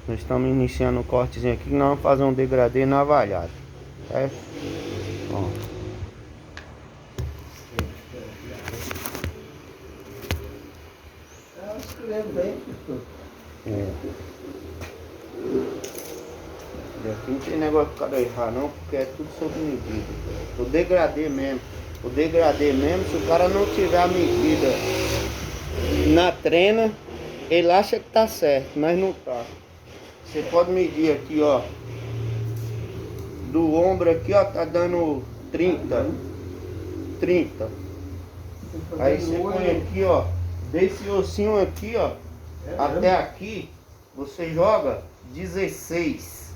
Nós estamos iniciando um cortezinho aqui, nós vamos fazer um degradê navalhado, certo? Ó. Eu escrevo bem, professor. E aqui não tem negócio de cara errar não, porque é tudo sob medida. O degradê mesmo. O degradê mesmo, se o cara não tiver a medida na trena, ele acha que tá certo, mas não tá. Você pode medir aqui, ó. Do ombro aqui, ó, tá dando 30. Aí você põe aqui, ó. Desse ossinho aqui, ó, até aqui, você joga 16.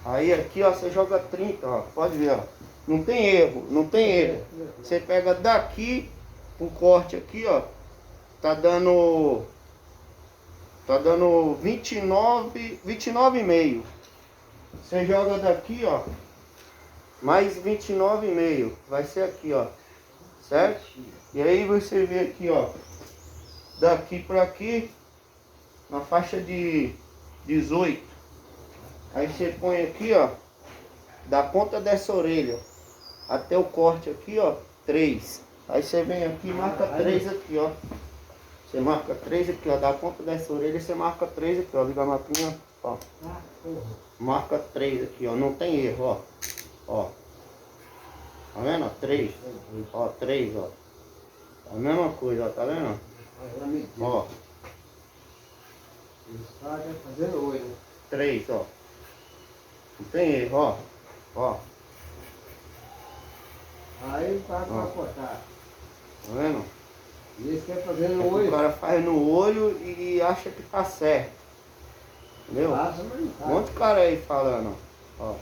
Aí aqui, ó, você joga 30, ó. Pode ver, ó. Não tem erro, não tem erro. Você pega daqui, o corte aqui, ó. Tá dando 29,5. Você joga daqui, ó, mais 29,5. Vai ser aqui, ó. Certo? E aí você vê aqui, ó. Daqui pra aqui, na faixa de 18. Aí você põe aqui, ó. Da ponta dessa orelha até o corte aqui, ó. 3. Aí você vem aqui e marca 3 aqui, ó. Você marca 3 aqui, ó, da ponta dessa orelha você marca 3 aqui, ó, liga a mapinha, ó. Marca 3 aqui, ó, não tem erro, ó. Ó. Tá vendo, ó? 3. Ó, 3, ó. A mesma coisa, ó, tá vendo? Ó. Está fazendo 8. 3, ó. Não tem erro, ó. Ó. Aí vai pra cortar. Tá vendo? E esse quer fazer no O olho. cara faz no olho e acha que tá certo. Entendeu? Passa, mas não Um tá. monte de cara aí falando, ó.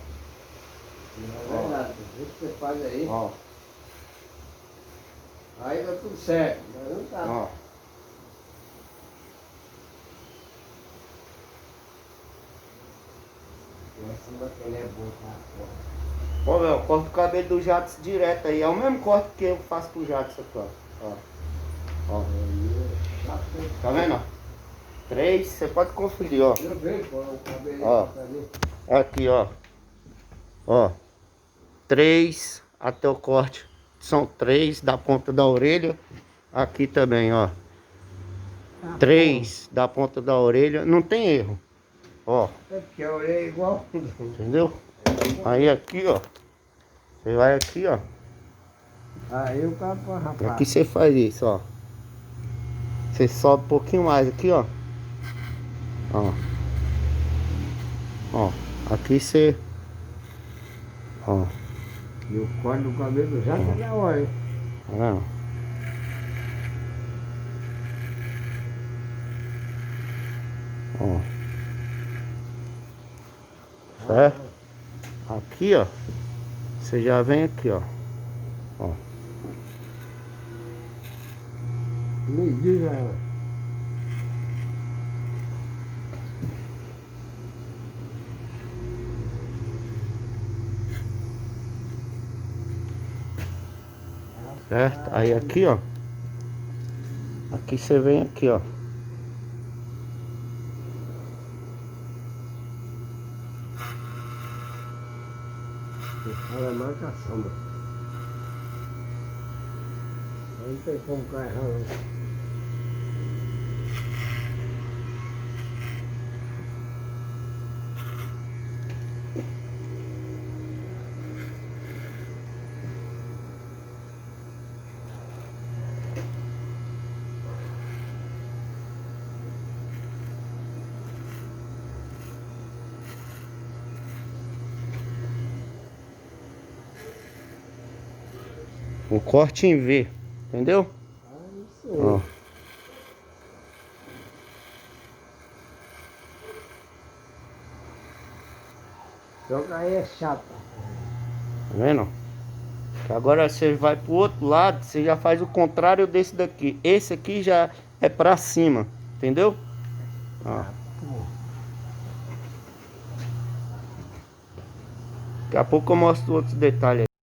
Não é verdade. Isso que você faz aí. Ó. Aí dá tudo certo. Mas não tá. Ó. Essa bateria é boa, tá? Ó, velho, corta o cabelo do Jadson direto aí. É o mesmo corte que eu faço pro Jadson aqui, ó. Ó. Tá vendo, ó? 3, você pode conferir, ó. Eu vejo, pô, o cabelo Ó. tá ali. Aqui, ó. Ó. 3 até o corte. São 3 da ponta da orelha. Aqui também, ó. 3 da ponta da orelha. Não tem erro. Ó. É porque a orelha é igual. Entendeu? Aí aqui, ó. Você vai aqui, ó. Aí o cara põe, rapaz. Aqui você faz isso, ó. Você sobe um pouquinho mais aqui, ó. Ó. Ó. Aqui você... Ó. E o corte do cabelo já tá na hora, hein? Tá vendo? Ó. Certo? Aqui, ó. Você já vem aqui, ó. Ó. Medir ela. Certo? Aí aqui, ó. Aqui você vem aqui, ó. Ela é marcação, mano. Aí não tem como ficar errando. O corte em V. Entendeu? Isso aí. Ó. Joga aí é chata. Tá vendo? Agora você vai pro outro lado, você já faz o contrário desse daqui. Esse aqui já é pra cima, entendeu? Ó. Daqui a pouco eu mostro outros detalhes.